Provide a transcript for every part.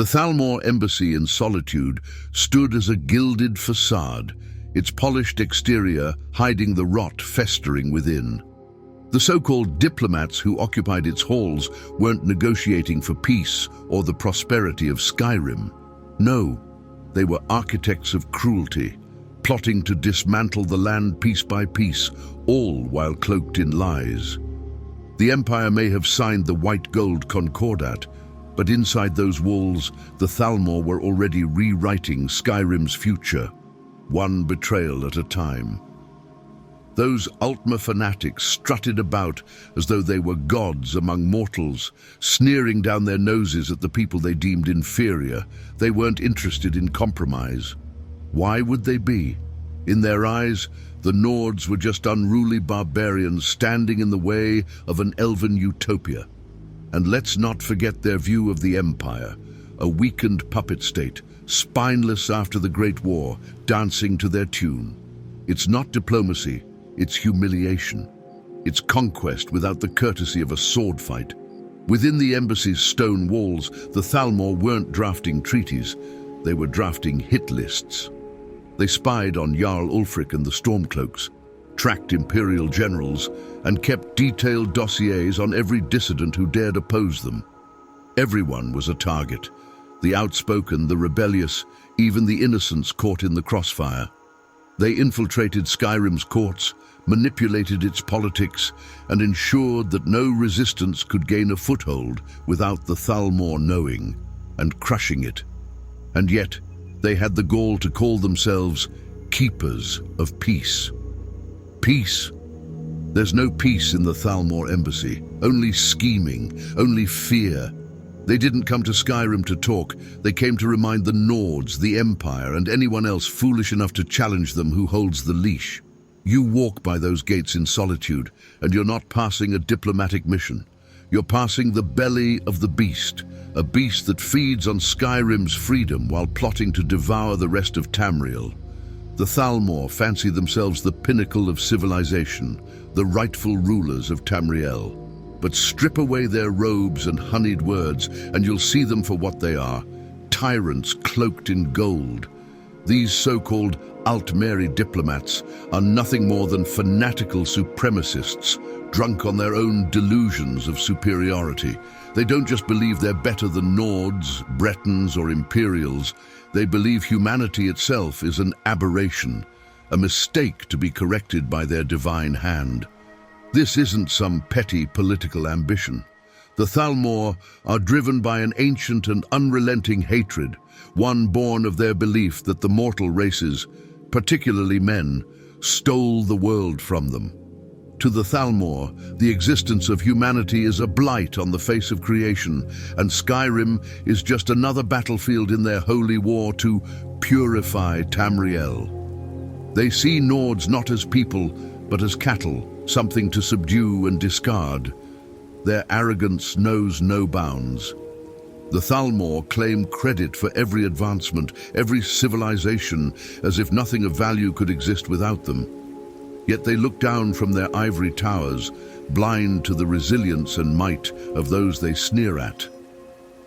The Thalmor Embassy in solitude stood as a gilded facade, its polished exterior hiding the rot festering within. The so-called diplomats who occupied its halls weren't negotiating for peace or the prosperity of Skyrim. No, they were architects of cruelty, plotting to dismantle the land piece by piece, all while cloaked in lies. The Empire may have signed the white gold concordat, but inside those walls, the Thalmor were already rewriting Skyrim's future, one betrayal at a time. Those Ultima fanatics strutted about as though they were gods among mortals, sneering down their noses at the people they deemed inferior. They weren't interested in compromise. Why would they be? In their eyes, the Nords were just unruly barbarians standing in the way of an elven utopia. And let's not forget their view of the Empire, a weakened puppet state, spineless after the Great War, dancing to their tune. It's not diplomacy, it's humiliation. It's conquest without the courtesy of a sword fight. Within the embassy's stone walls, the Thalmor weren't drafting treaties, they were drafting hit lists. They spied on Jarl Ulfric and the Stormcloaks, tracked imperial generals, and kept detailed dossiers on every dissident who dared oppose them. Everyone was a target. The outspoken, the rebellious, even the innocents caught in the crossfire. They infiltrated Skyrim's courts, manipulated its politics, and ensured that no resistance could gain a foothold without the Thalmor knowing and crushing it. And yet, they had the gall to call themselves keepers of peace. Peace? There's no peace in the Thalmor Embassy, only scheming, only fear. They didn't come to Skyrim to talk, they came to remind the Nords, the Empire, and anyone else foolish enough to challenge them who holds the leash. You walk by those gates in solitude, and you're not passing a diplomatic mission. You're passing the belly of the beast, a beast that feeds on Skyrim's freedom while plotting to devour the rest of Tamriel. The Thalmor fancy themselves the pinnacle of civilization, the rightful rulers of Tamriel. But strip away their robes and honeyed words, and you'll see them for what they are, tyrants cloaked in gold. These so-called Altmeri diplomats are nothing more than fanatical supremacists, drunk on their own delusions of superiority. They don't just believe they're better than Nords, Bretons, or Imperials. They believe humanity itself is an aberration, a mistake to be corrected by their divine hand. This isn't some petty political ambition. The Thalmor are driven by an ancient and unrelenting hatred, one born of their belief that the mortal races, particularly men, stole the world from them. To the Thalmor, the existence of humanity is a blight on the face of creation, and Skyrim is just another battlefield in their holy war to purify Tamriel. They see Nords not as people, but as cattle, something to subdue and discard. Their arrogance knows no bounds. The Thalmor claim credit for every advancement, every civilization, as if nothing of value could exist without them. Yet they look down from their ivory towers, blind to the resilience and might of those they sneer at.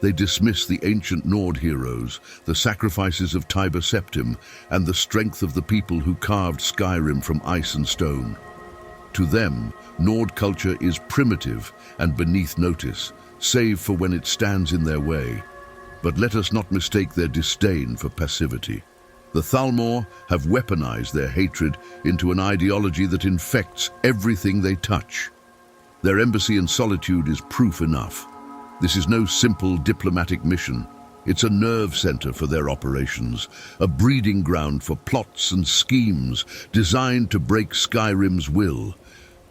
They dismiss the ancient Nord heroes, the sacrifices of Tiber Septim, and the strength of the people who carved Skyrim from ice and stone. To them, Nord culture is primitive and beneath notice, save for when it stands in their way. But let us not mistake their disdain for passivity. The Thalmor have weaponized their hatred into an ideology that infects everything they touch. Their embassy in solitude is proof enough. This is no simple diplomatic mission. It's a nerve center for their operations, a breeding ground for plots and schemes designed to break Skyrim's will.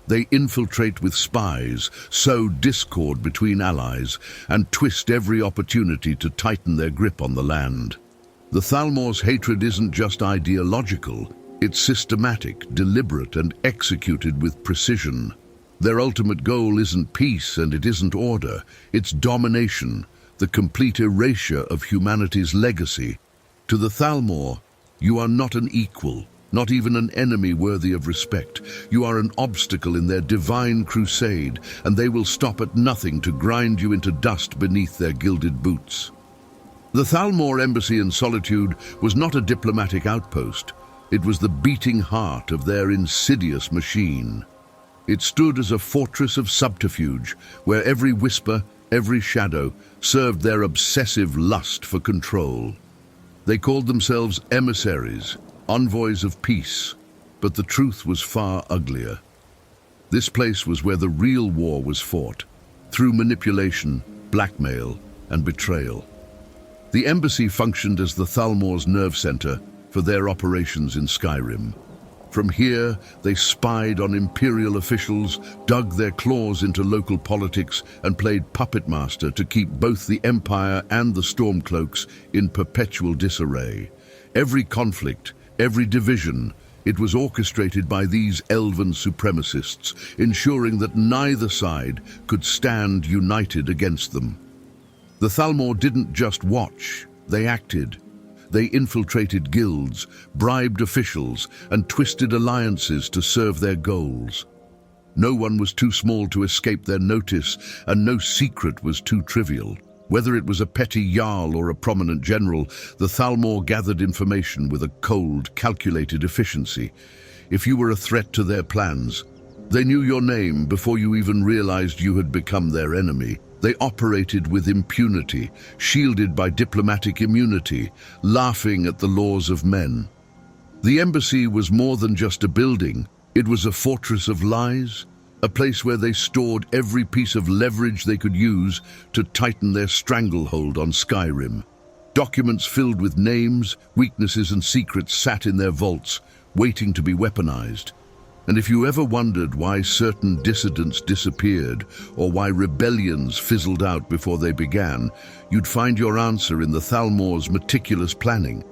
They infiltrate with spies, sow discord between allies, and twist every opportunity to tighten their grip on the land. The Thalmor's hatred isn't just ideological, it's systematic, deliberate, and executed with precision. Their ultimate goal isn't peace and it isn't order, it's domination, the complete erasure of humanity's legacy. To the Thalmor, you are not an equal, not even an enemy worthy of respect. You are an obstacle in their divine crusade, and they will stop at nothing to grind you into dust beneath their gilded boots. The Thalmor Embassy in Solitude was not a diplomatic outpost. It was the beating heart of their insidious machine. It stood as a fortress of subterfuge, where every whisper, every shadow, served their obsessive lust for control. They called themselves emissaries, envoys of peace, but the truth was far uglier. This place was where the real war was fought, through manipulation, blackmail, and betrayal. The embassy functioned as the Thalmor's nerve center for their operations in Skyrim. From here, they spied on imperial officials, dug their claws into local politics, and played puppet master to keep both the Empire and the Stormcloaks in perpetual disarray. Every conflict, every division, it was orchestrated by these elven supremacists, ensuring that neither side could stand united against them. The Thalmor didn't just watch, they acted. They infiltrated guilds, bribed officials, and twisted alliances to serve their goals. No one was too small to escape their notice, and no secret was too trivial. Whether it was a petty jarl or a prominent general, the Thalmor gathered information with a cold, calculated efficiency. If you were a threat to their plans, they knew your name before you even realized you had become their enemy. They operated with impunity, shielded by diplomatic immunity, laughing at the laws of men. The embassy was more than just a building. It was a fortress of lies, a place where they stored every piece of leverage they could use to tighten their stranglehold on Skyrim. Documents filled with names, weaknesses, and secrets sat in their vaults, waiting to be weaponized. And if you ever wondered why certain dissidents disappeared or why rebellions fizzled out before they began, you'd find your answer in the Thalmor's meticulous planning.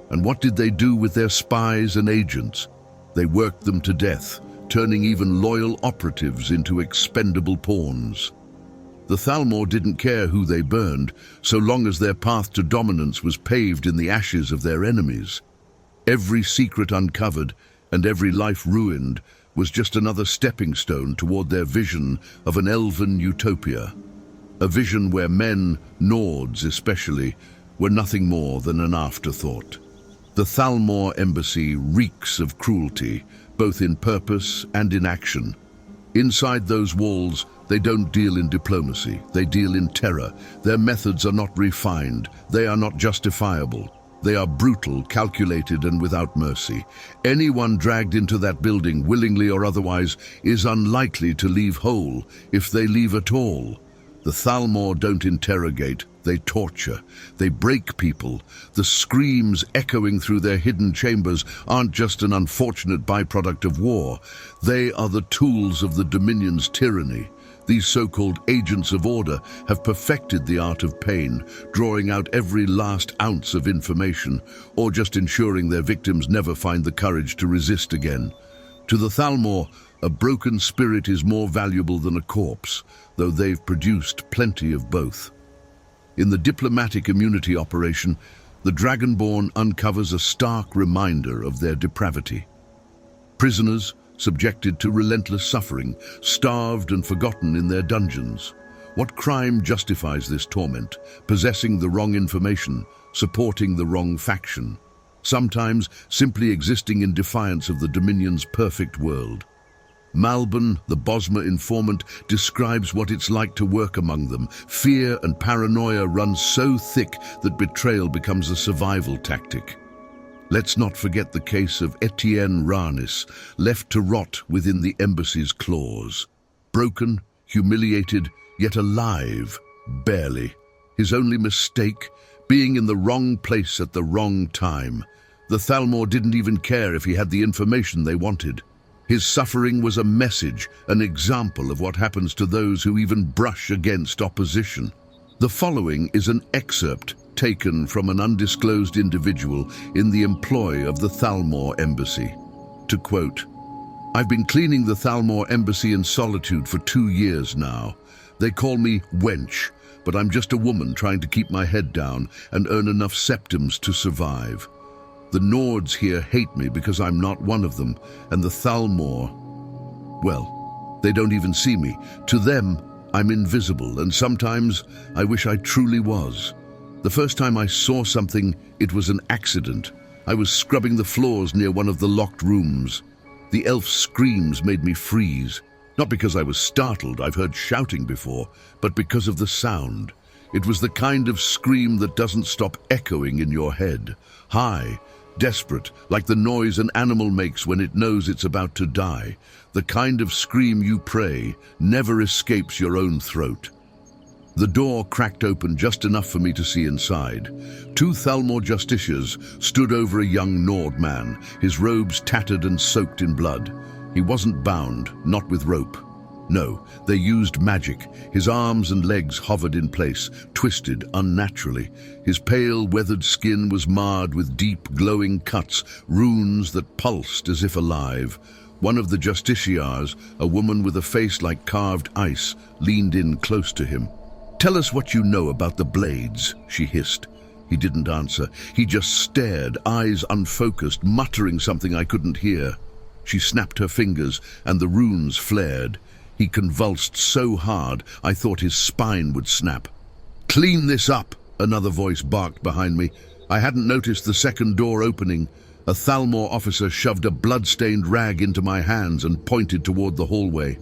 And what did they do with their spies and agents? They worked them to death, turning even loyal operatives into expendable pawns. The Thalmor didn't care who they burned, so long as their path to dominance was paved in the ashes of their enemies. Every secret uncovered and every life ruined was just another stepping stone toward their vision of an elven utopia. A vision where men, Nords especially, were nothing more than an afterthought. The Thalmor Embassy reeks of cruelty, both in purpose and in action. Inside those walls, they don't deal in diplomacy, they deal in terror. Their methods are not refined, they are not justifiable. They are brutal, calculated, and without mercy. Anyone dragged into that building, willingly or otherwise, is unlikely to leave whole, if they leave at all. The Thalmor don't interrogate, they torture. They break people. The screams echoing through their hidden chambers aren't just an unfortunate byproduct of war. They are the tools of the Dominion's tyranny. These so-called agents of order have perfected the art of pain, drawing out every last ounce of information, or just ensuring their victims never find the courage to resist again. To the Thalmor, a broken spirit is more valuable than a corpse, though they've produced plenty of both. In the diplomatic immunity operation, the Dragonborn uncovers a stark reminder of their depravity. Prisoners, subjected to relentless suffering, starved and forgotten in their dungeons. What crime justifies this torment? Possessing the wrong information, supporting the wrong faction. Sometimes simply existing in defiance of the Dominion's perfect world. Malbon, the Bosmer informant, describes what it's like to work among them. Fear and paranoia run so thick that betrayal becomes a survival tactic. Let's not forget the case of Etienne Ranis, left to rot within the embassy's claws. Broken, humiliated, yet alive, barely. His only mistake, being in the wrong place at the wrong time. The Thalmor didn't even care if he had the information they wanted. His suffering was a message, an example of what happens to those who even brush against opposition. The following is an excerpt taken from an undisclosed individual in the employ of the Thalmor Embassy. To quote, "I've been cleaning the Thalmor Embassy in Solitude for 2 years now. They call me wench, but I'm just a woman trying to keep my head down and earn enough septims to survive. The Nords here hate me because I'm not one of them, and the Thalmor, well, they don't even see me. To them, I'm invisible, and sometimes I wish I truly was. The first time I saw something, it was an accident. I was scrubbing the floors near one of the locked rooms. The elf's screams made me freeze. Not because I was startled, I've heard shouting before, but because of the sound. It was the kind of scream that doesn't stop echoing in your head. High, desperate, like the noise an animal makes when it knows it's about to die. The kind of scream you pray never escapes your own throat. The door cracked open just enough for me to see inside. Two Thalmor justiciars stood over a young Nord man, his robes tattered and soaked in blood. He wasn't bound, not with rope. No, they used magic. His arms and legs hovered in place, twisted unnaturally. His pale, weathered skin was marred with deep, glowing cuts, runes that pulsed as if alive. One of the justiciars, a woman with a face like carved ice, leaned in close to him. "Tell us what you know about the blades," she hissed. He didn't answer. He just stared, eyes unfocused, muttering something I couldn't hear. She snapped her fingers, and the runes flared. He convulsed so hard, I thought his spine would snap. "Clean this up," another voice barked behind me. I hadn't noticed the second door opening. A Thalmor officer shoved a blood-stained rag into my hands and pointed toward the hallway.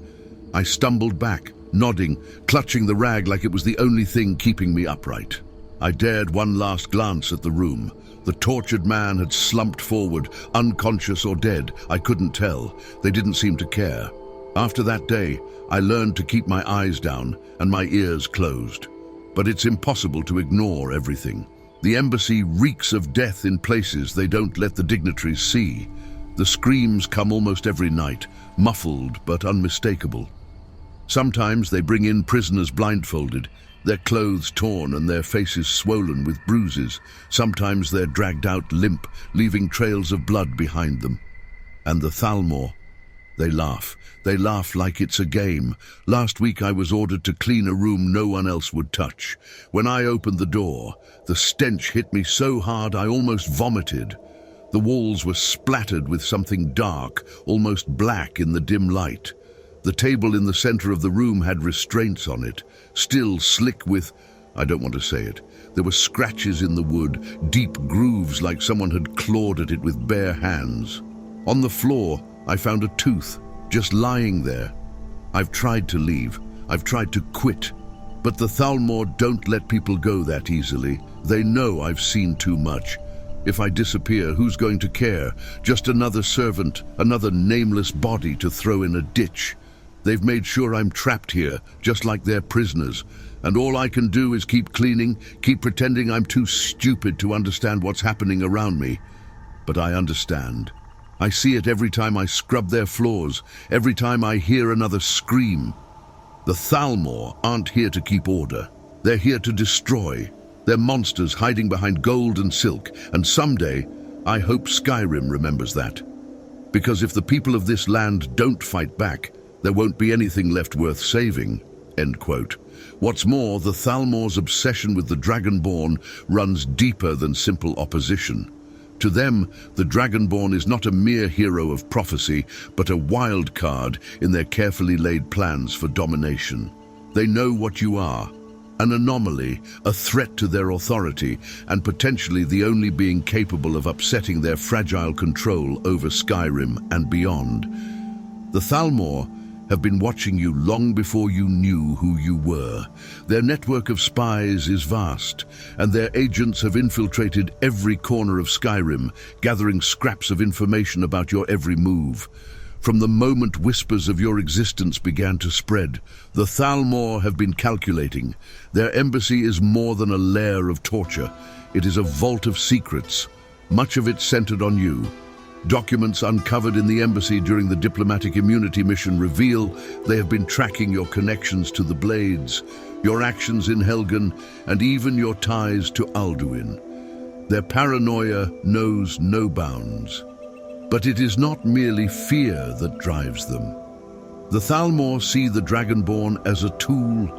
I stumbled back, nodding, clutching the rag like it was the only thing keeping me upright. I dared one last glance at the room. The tortured man had slumped forward, unconscious or dead. I couldn't tell. They didn't seem to care. After that day, I learned to keep my eyes down and my ears closed. But it's impossible to ignore everything. The embassy reeks of death in places they don't let the dignitaries see. The screams come almost every night, muffled but unmistakable. Sometimes they bring in prisoners blindfolded, their clothes torn and their faces swollen with bruises. Sometimes they're dragged out limp, leaving trails of blood behind them. And the Thalmor, they laugh. They laugh like it's a game. Last week I was ordered to clean a room no one else would touch. When I opened the door, the stench hit me so hard I almost vomited. The walls were splattered with something dark, almost black in the dim light. The table in the center of the room had restraints on it, still slick with, I don't want to say it. There were scratches in the wood, deep grooves like someone had clawed at it with bare hands. On the floor, I found a tooth, just lying there. I've tried to leave. I've tried to quit. But the Thalmor don't let people go that easily. They know I've seen too much. If I disappear, who's going to care? Just another servant, another nameless body to throw in a ditch. They've made sure I'm trapped here, just like they're prisoners. And all I can do is keep cleaning, keep pretending I'm too stupid to understand what's happening around me. But I understand. I see it every time I scrub their floors, every time I hear another scream. The Thalmor aren't here to keep order. They're here to destroy. They're monsters hiding behind gold and silk, and someday, I hope Skyrim remembers that. Because if the people of this land don't fight back, there won't be anything left worth saving." End quote. What's more, the Thalmor's obsession with the Dragonborn runs deeper than simple opposition. To them, the Dragonborn is not a mere hero of prophecy, but a wild card in their carefully laid plans for domination. They know what you are, an anomaly, a threat to their authority, and potentially the only being capable of upsetting their fragile control over Skyrim and beyond. The Thalmor have been watching you long before you knew who you were. Their network of spies is vast, and their agents have infiltrated every corner of Skyrim, gathering scraps of information about your every move. From the moment whispers of your existence began to spread, the Thalmor have been calculating. Their embassy is more than a lair of torture. It is a vault of secrets, much of it centered on you. Documents uncovered in the embassy during the diplomatic immunity mission reveal they have been tracking your connections to the Blades, your actions in Helgen, and even your ties to Alduin. Their paranoia knows no bounds. But it is not merely fear that drives them. The Thalmor see the Dragonborn as a tool,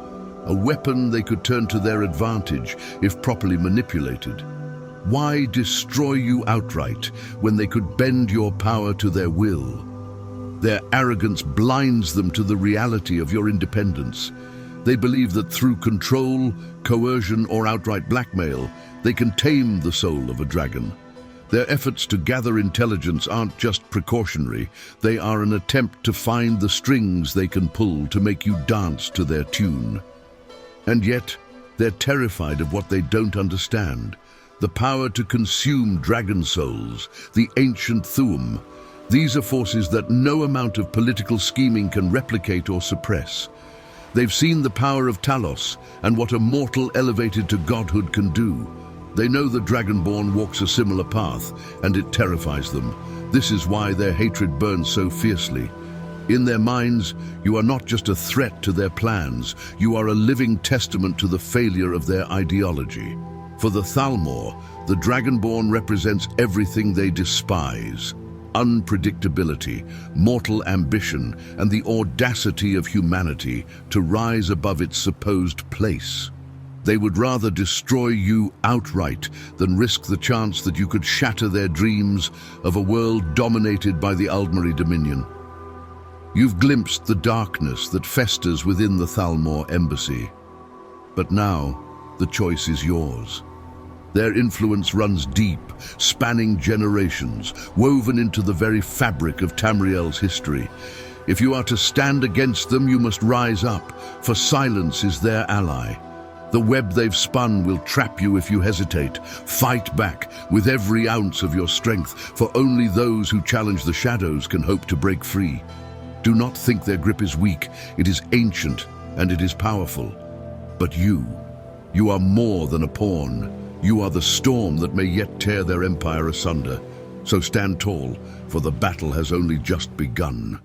a weapon they could turn to their advantage if properly manipulated. Why destroy you outright when they could bend your power to their will? Their arrogance blinds them to the reality of your independence. They believe that through control, coercion, or outright blackmail, they can tame the soul of a dragon. Their efforts to gather intelligence aren't just precautionary, they are an attempt to find the strings they can pull to make you dance to their tune. And yet, they're terrified of what they don't understand. The power to consume dragon souls, the ancient Thuum. These are forces that no amount of political scheming can replicate or suppress. They've seen the power of Talos and what a mortal elevated to godhood can do. They know the Dragonborn walks a similar path, and it terrifies them. This is why their hatred burns so fiercely. In their minds, you are not just a threat to their plans, you are a living testament to the failure of their ideology. For the Thalmor, the Dragonborn represents everything they despise. Unpredictability, mortal ambition, and the audacity of humanity to rise above its supposed place. They would rather destroy you outright than risk the chance that you could shatter their dreams of a world dominated by the Aldmeri Dominion. You've glimpsed the darkness that festers within the Thalmor Embassy. But now, the choice is yours. Their influence runs deep, spanning generations, woven into the very fabric of Tamriel's history. If you are to stand against them, you must rise up, for silence is their ally. The web they've spun will trap you if you hesitate. Fight back with every ounce of your strength, for only those who challenge the shadows can hope to break free. Do not think their grip is weak. It is ancient and it is powerful. But you are more than a pawn. You are the storm that may yet tear their empire asunder. So stand tall, for the battle has only just begun.